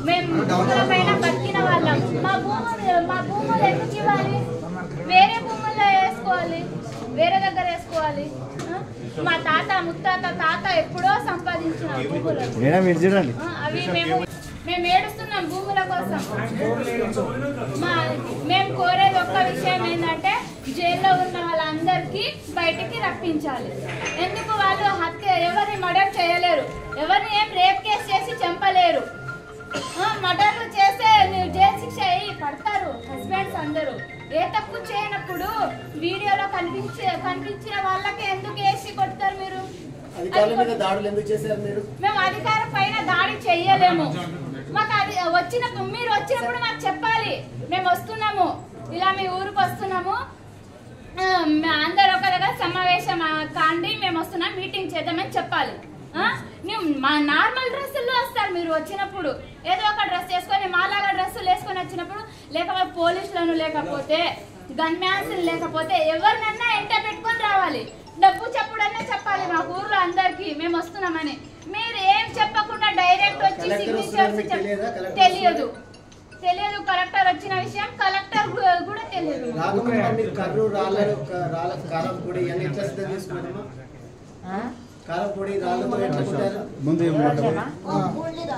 మేము భూముల పైన బతికిన వాళ్ళం. మా భూములు ఎందుకు ఇవ్వాలి? వేరే భూముల్లో వేసుకోవాలి, వేరే దగ్గర వేసుకోవాలి. మా తాత ముత్తాత ఎప్పుడో సంపాదించిన భూములు అవి మేము ఏడుస్తున్నాం భూముల కోసం. మేము కోరేది ఒక్క విషయం ఏంటంటే జైల్లో ఉన్న వాళ్ళందరికీ బయటికి రప్పించాలి. ఎందుకు వాళ్ళు ఎవరిని మర్డర్ చేయలేరు, ఎవరిని ఏం రేప్ కేసు చేసి చంపలేరు. మర్డర్లు చేస్తే జైలు శిక్ష అయ్యి పడతారు హస్బెండ్స్ అందరూ. ఏ తప్పు చేయనప్పుడు వీడియోలో కనిపించిన వాళ్ళకి ఎందుకు వేసి కొడతారు మీరు? మేము అధికారం పైన దాడి చెయ్యలేము. మాకు అది మీరు వచ్చినప్పుడు మాకు చెప్పాలి, మేము వస్తున్నాము, ఇలా మీ ఊరికి వస్తున్నాము, అందరు ఒక దగ్గర సమావేశం కాండి, మేము వస్తున్నాం, మీటింగ్ చేద్దామని చెప్పాలి. మా నార్మల్ డ్రెస్సుల్లో వస్తారు మీరు వచ్చినప్పుడు, ఏదో ఒక డ్రెస్ వేసుకొని మాలాగా డ్రెస్సులు వేసుకొని వచ్చినప్పుడు, లేకపోతే పోలీసులను లేకపోతే గన్ మ్యాన్స్ లేకపోతే ఎవరినన్నా ఎంట పెట్టుకొని రావాలి. డబ్బు చెప్పుడన్నా చెప్పాలి మా ఊర్లో అందరికి మేము వస్తున్నామని. మీరు ఏం చెప్పకుండా డైరెక్ట్ వచ్చి తెలియదు. కలెక్టర్ వచ్చిన విషయం కలెక్టర్ కూడా తెలియదు.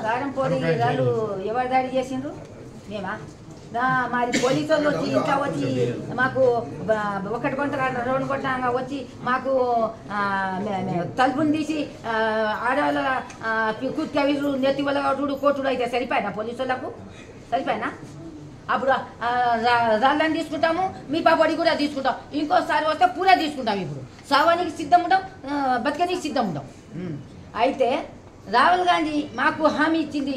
కారం పొడి రాళ్ళు ఎవరు దాడి చేసిండ్రు? మేమా? మరి పోలీసు వాళ్ళు వచ్చి ఇంట్లో వచ్చి మాకు ఒకటి కొంట 2 కొంటగా వచ్చి మాకు తలుపుని తీసి ఆడవాళ్ళ కుర్చీలు నెత్తి వల్ల కోటుడు అయితే సరిపోయినా? పోలీసు వాళ్ళకు సరిపోయినా? అప్పుడు రాళ్ళని తీసుకుంటాము, మీ పాపడి కూడా తీసుకుంటాం, ఇంకోసారి వస్తే పూరా తీసుకుంటాం. ఇప్పుడు సావానికి సిద్ధం ఉంటాం, బతకనికి సిద్ధం ఉంటాం. అయితే రాహుల్ గాంధీ మాకు హామీ ఇచ్చింది.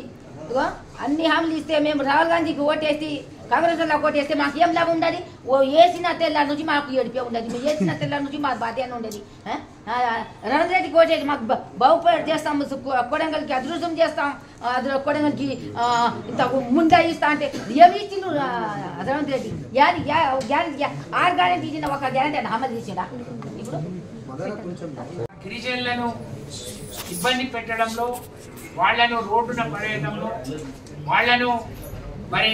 అన్ని హామీలు ఇస్తే మేము రాహుల్ గాంధీకి ఓటేసి కాంగ్రెస్ వాళ్ళకి ఓటేస్తే మాకు ఏం లాభం ఉండాలి? వేసిన తెల్లారి నుంచి మాకు ఏడిపే ఉండదు, మేము వేసిన తెల్లారి నుంచి మాకు బాధ ఉండేది. రేవంత్ రెడ్డికి ఓటేసి మాకు బాగుపడి చేస్తాం, కొడంగల్కి అదృష్టం చేస్తాం, కొడంగల్కి ఇంత ముందా ఇస్తా అంటే ఏమి ఇచ్చిండు రేవంత్ రెడ్డి? గ్యారెంటీ 6 గ్యారెంటీ ఇచ్చిన ఒక గ్యారెంటీ అని అమలు చేసిండా? ఇప్పుడు గిరిజనులను ఇబ్బంది పెట్టడంలో, వాళ్లను రోడ్డున పడేయడంలో, వాళ్లను మరి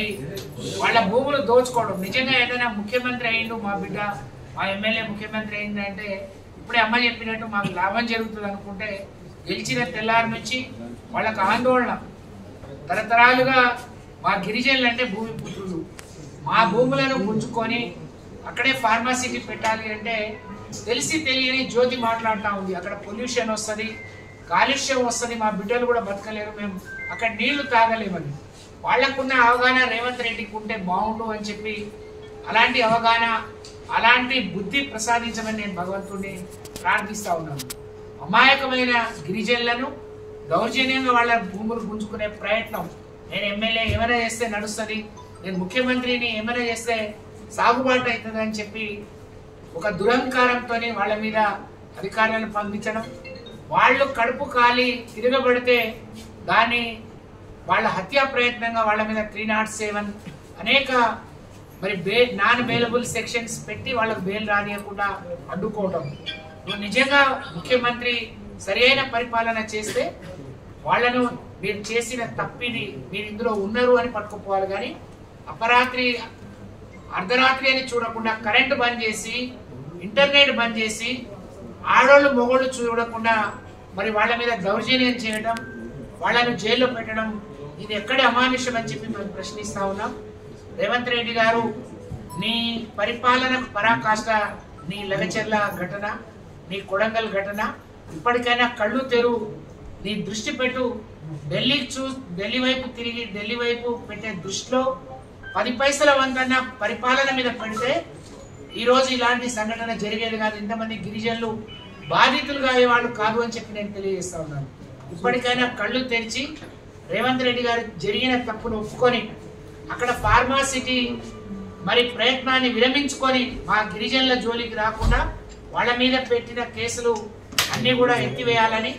వాళ్ళ భూములు దోచుకోవడం. నిజంగా ఏదైనా ముఖ్యమంత్రి అయ్యిండు మా బిడ్డ, మా ఎమ్మెల్యే ముఖ్యమంత్రి అయిందంటే ఇప్పుడే అమ్మ చెప్పినట్టు మాకు లాభం జరుగుతుంది అనుకుంటే, గెలిచిన తెల్లారి నుంచి వాళ్ళకు ఆందోళన. తరతరాలుగా మా గిరిజనులు అంటే భూమి పుత్రులు, మా భూములను పుంజుకొని అక్కడే ఫార్మాసిటీ పెట్టాలి అంటే తెలిసి తెలియని జ్యోతి మాట్లాడుతూ ఉంది. అక్కడ పొల్యూషన్ వస్తుంది, కాలుష్యం వస్తుంది, మా బిడ్డలు కూడా బతకలేరు, మేము అక్కడ నీళ్లు తాగలేమని. వాళ్లకున్న అవగాహన రేవంత్ రెడ్డికి ఉంటే బాగుండు అని చెప్పి అలాంటి అవగాహన, అలాంటి బుద్ధి ప్రసాదించమని నేను భగవంతుడిని ప్రార్థిస్తూ ఉన్నాను. అమాయకమైన గిరిజనులను దౌర్జన్యంగా వాళ్ళ భూములు గుంజుకునే ప్రయత్నం, నేను ఎమ్మెల్యే ఏమైనా చేస్తే నడుస్తుంది, నేను ముఖ్యమంత్రిని ఏమైనా చేస్తే సాగుబాటు అవుతుంది అని చెప్పి ఒక దురహంకారంతో వాళ్ళ మీద అధికారులను పంపించడం, వాళ్ళు కడుపు కాలి తిరగబడితే దాన్ని వాళ్ళ హత్యా ప్రయత్నంగా వాళ్ళ మీద 307 అనేక మరి నాన్ బెయిలబుల్ సెక్షన్స్ పెట్టి వాళ్ళకు బెయిల్ రానియకుండా అడ్డుకోవడం. నువ్వు నిజంగా ముఖ్యమంత్రి సరి అయిన పరిపాలన చేస్తే వాళ్ళను మీరు చేసిన తప్పిది, మీరు ఇందులో ఉన్నారు అని పట్టుకుపోవాలి. కానీ అపరాత్రి అర్ధరాత్రి అని చూడకుండా కరెంటు బంద్ చేసి, ఇంటర్నెట్ బంద్ చేసి, ఆడోళ్ళు మొగోళ్ళు చూడకుండా మరి వాళ్ళ మీద దౌర్జన్యం చేయడం, వాళ్ళను జైల్లో పెట్టడం, ఇది ఎక్కడి అమానుషం అని చెప్పి మేము ప్రశ్నిస్తా ఉన్నాం. రేవంత్ రెడ్డి గారు, నీ పరిపాలనకు పరాకాష్ట నీ లగచెర్ల ఘటన, నీ కొడంగల్ ఘటన, ఇప్పటికైనా కళ్ళు తెరు, నీ దృష్టి పెట్టు. ఢిల్లీ వైపు తిరిగి ఢిల్లీ వైపు పెట్టే దృష్టిలో 10 పైసల వంతన్న పరిపాలన మీద పెడితే ఈరోజు ఇలాంటి సంఘటన జరిగేది కాదు, ఇంతమంది గిరిజనులు బాధితులుగా అయ్యేవాళ్ళు కాదు అని చెప్పి నేను తెలియజేస్తా ఉన్నాను. ఇప్పటికైనా కళ్ళు తెరిచి రేవంత్ రెడ్డి గారు జరిగిన తప్పును ఒప్పుకొని అక్కడ ఫార్మాసిటీ మరి ప్రయత్నాన్ని విరమించుకొని మా గిరిజనుల జోలికి రాకుండా వాళ్ళ మీద పెట్టిన కేసులు అన్నీ కూడా ఎత్తివేయాలని,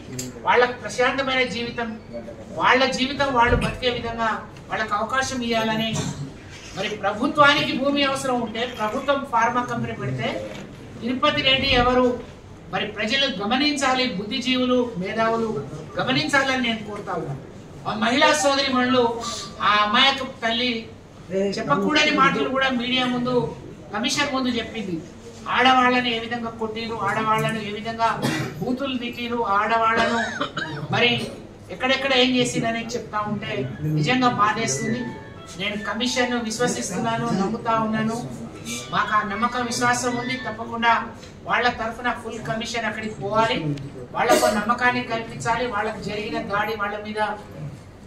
వాళ్ళకు ప్రశాంతమైన జీవితం, వాళ్ళ జీవితం వాళ్ళు బతికే విధంగా వాళ్ళకు అవకాశం ఇవ్వాలని, మరి ప్రభుత్వానికి భూమి అవసరం ఉంటే ప్రభుత్వం ఫార్మా కంపెనీ పెడితే తిరుపతి రెడ్డి ఎవరు మరి ప్రజలు గమనించాలి, బుద్ధిజీవులు మేధావులు గమనించాలని నేను కోరుతా ఉన్నాను. ఆ మహిళా సోదరి మనులు ఆ అమ్మాయికి తల్లి చెప్పకూడని మాటలు కూడా మీడియా ముందు కమిషన్ ముందు చెప్పింది. ఆడవాళ్ళని ఏ విధంగా కొట్టిరు, ఆడవాళ్ళను ఏ విధంగా బూతులు తిట్టిరు, ఆడవాళ్ళను మరి ఎక్కడెక్కడ ఏం చేసిందని చెప్తా ఉంటే నిజంగా బాధేస్తుంది. నేను కమిషన్ విశ్వసిస్తున్నాను, నమ్ముతా ఉన్నాను. మాకు ఆ నమ్మకం విశ్వాసం ఉంది. తప్పకుండా వాళ్ళ తరఫున ఫుల్ కమిషన్ అక్కడికి పోవాలి, వాళ్ళకు నమ్మకాన్ని కల్పించాలి. వాళ్ళకు జరిగిన దాడి, వాళ్ళ మీద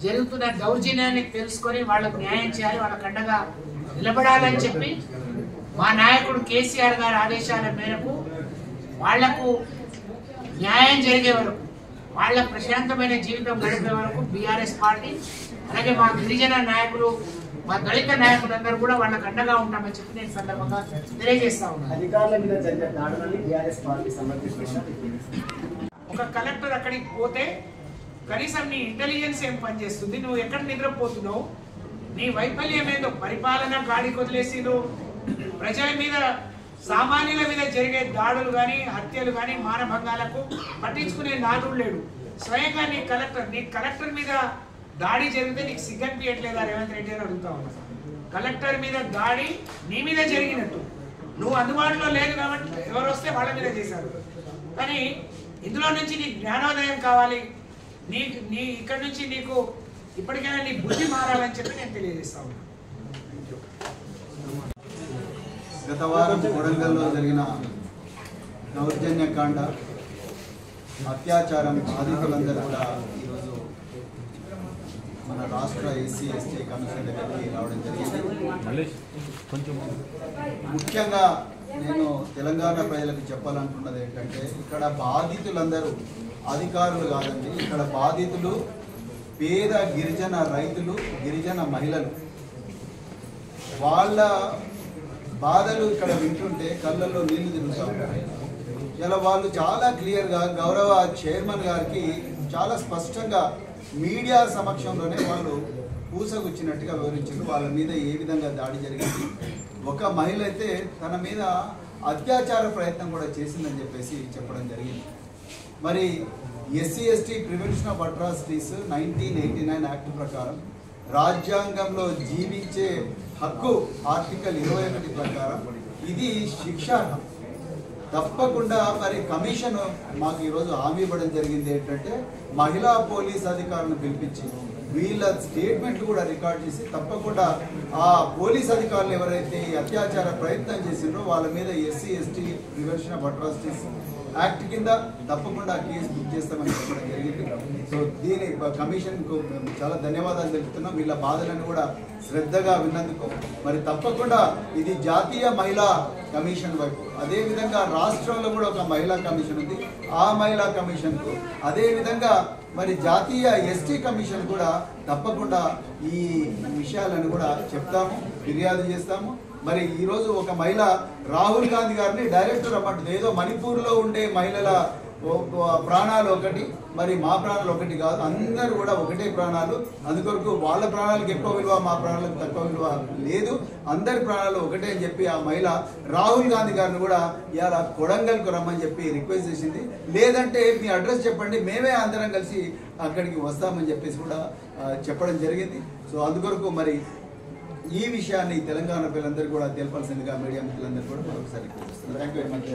జరుగుతున్న దౌర్జన్యాన్ని తెలుసుకొని వాళ్ళకు న్యాయం చేయాలి, వాళ్ళకు అండగా నిలబడాలని చెప్పి మా నాయకుడు కేసీఆర్ గారి ఆదేశాల మేరకు వాళ్లకు న్యాయం జరిగే వరకు, వాళ్ళ ప్రశాంతమైన జీవితం గడిపే వరకు బీఆర్ఎస్ పార్టీ అలాగే మా గిరిజన నాయకులు, మా దళిత నాయకులందరూ కూడా వాళ్ళకు అండగా ఉంటామని చెప్పి నేను సందర్భంగా తెలియజేస్తా ఉన్నాను. అధికారుల మీద జరిగిన దాడులని బీఆర్ఎస్ పార్టీ సమర్థిస్తున్నారు. ఒక కలెక్టర్ అక్కడికి పోతే కనీసం నీ ఇంటెలిజెన్స్ ఏం పనిచేస్తుంది, నువ్వు ఎక్కడ నిద్రపోతున్నావు, నీ వైఫల్యం ఏందో, పరిపాలన గాడికి వదిలేసి నువ్వు ప్రజల మీద, సామాన్యుల మీద జరిగే దాడులు కానీ, హత్యలు కానీ, మానభంగాలకు పట్టించుకునే నాదుడు లేడు. స్వయంగా నీ కలెక్టర్ మీద దాడి జరిగితే నీకు సిగ్గనిపించట్లేదా రేవంత్ రెడ్డి అని అడుగుతా ఉన్నా. కలెక్టర్ మీద దాడి నీ మీద జరిగినట్టు, నువ్వు అందుబాటులో లేదు కాబట్టి ఎవరు వస్తే వాళ్ళ మీద చేశారు. కానీ ఇందులో నుంచి నీకు జ్ఞానోదయం కావాలి, నీ ఇక్కడ నుంచి నీకు ఇప్పటికైనా నీ బుద్ధి మారాలని చెప్పి నేను తెలియజేస్తా ఉన్నా. గత వారం కొడంగల్లో జరిగిన దౌర్జన్యకాండ, అత్యాచారం బాధితులందరూ కూడా ఈరోజు మన రాష్ట్ర ఎస్సీ ఎస్టీ కమిషన్ దగ్గరికి రావడం జరిగింది. ముఖ్యంగా నేను తెలంగాణ ప్రజలకు చెప్పాలనుకున్నది ఏంటంటే, ఇక్కడ బాధితులందరూ అధికారులు కాదండి, ఇక్కడ బాధితులు పేద గిరిజన రైతులు, గిరిజన మహిళలు. వాళ్ళ బాధలు ఇక్కడ వింటుంటే కళ్ళల్లో నీళ్లు తిరుగుతూ ఉంటాయి. ఇలా వాళ్ళు చాలా క్లియర్గా గౌరవ చైర్మన్ గారికి చాలా స్పష్టంగా మీడియా సమక్షంలోనే వాళ్ళు పూసగుచ్చినట్టుగా వివరించారు వాళ్ళ మీద ఏ విధంగా దాడి జరిగింది. ఒక మహిళ అయితే తన మీద అత్యాచార ప్రయత్నం కూడా చేసిందని చెప్పేసి చెప్పడం జరిగింది. మరి SC ST prevention of atrocities 1989 act ప్రకారం రాజ్యాంగంలో జీవించే హక్కు ఆర్టికల్ 21 ప్రకారం ఇది శిక్షార్హం. తప్పకుండా మరి కమిషన్ మాకు ఈరోజు హామీ ఇవ్వడం జరిగింది ఏంటంటే, మహిళా పోలీస్ అధికారులను పిలిపించి వీళ్ళ స్టేట్మెంట్లు కూడా రికార్డ్ చేసి తప్పకుండా ఆ పోలీస్ అధికారులు ఎవరైతే అత్యాచార ప్రయత్నం చేసిండ్రో వాళ్ళ మీద SC ST prevention of atrocities act కింద తప్పకుండా కేసు బుక్ చేస్తామని చెప్పడం జరిగింది. సో దీని కమిషన్కు చాలా ధన్యవాదాలు తెలుపుతున్నాం. వీళ్ళ బాధలను కూడా శ్రద్ధగా విన్నందుకు. మరి తప్పకుండా ఇది జాతీయ మహిళా కమిషన్ వైపు, అదేవిధంగా రాష్ట్రంలో కూడా ఒక మహిళా కమిషన్ ఉంది, ఆ మహిళా కమిషన్కు, అదేవిధంగా మరి జాతీయ ఎస్టీ కమిషన్ కూడా తప్పకుండా ఈ విషయాలను కూడా చెప్తాము, ఫిర్యాదు చేస్తాము. మరి ఈరోజు ఒక మహిళ రాహుల్ గాంధీ గారిని డైరెక్ట్ రమ్మంటుంది. ఏదో మణిపూర్లో ఉండే మహిళల ప్రాణాలు ఒకటి, మరి మా ప్రాణాలు ఒకటి కాదు, అందరూ కూడా ఒకటే ప్రాణాలు. అందుకొరకు వాళ్ళ ప్రాణాలకు ఎక్కువ విలువ, మా ప్రాణాలకు తక్కువ విలువ లేదు, అందరి ప్రాణాలు ఒకటే అని చెప్పి ఆ మహిళ రాహుల్ గాంధీ గారిని కూడా ఇవాళ కొడంగల్కు రమ్మని చెప్పి రిక్వెస్ట్ చేసింది. లేదంటే మీ అడ్రస్ చెప్పండి, మేమే అందరం కలిసి అక్కడికి వస్తామని చెప్పేసి కూడా చెప్పడం జరిగింది. సో అందుకొరకు మరి ఈ విషయాన్ని తెలంగాణ ప్రజలందరూ కూడా తెలపాల్సిందిగా మీడియా మిత్రులందరూ కూడా మరొకసారి థ్యాంక్ యూ వెరీ మచ్.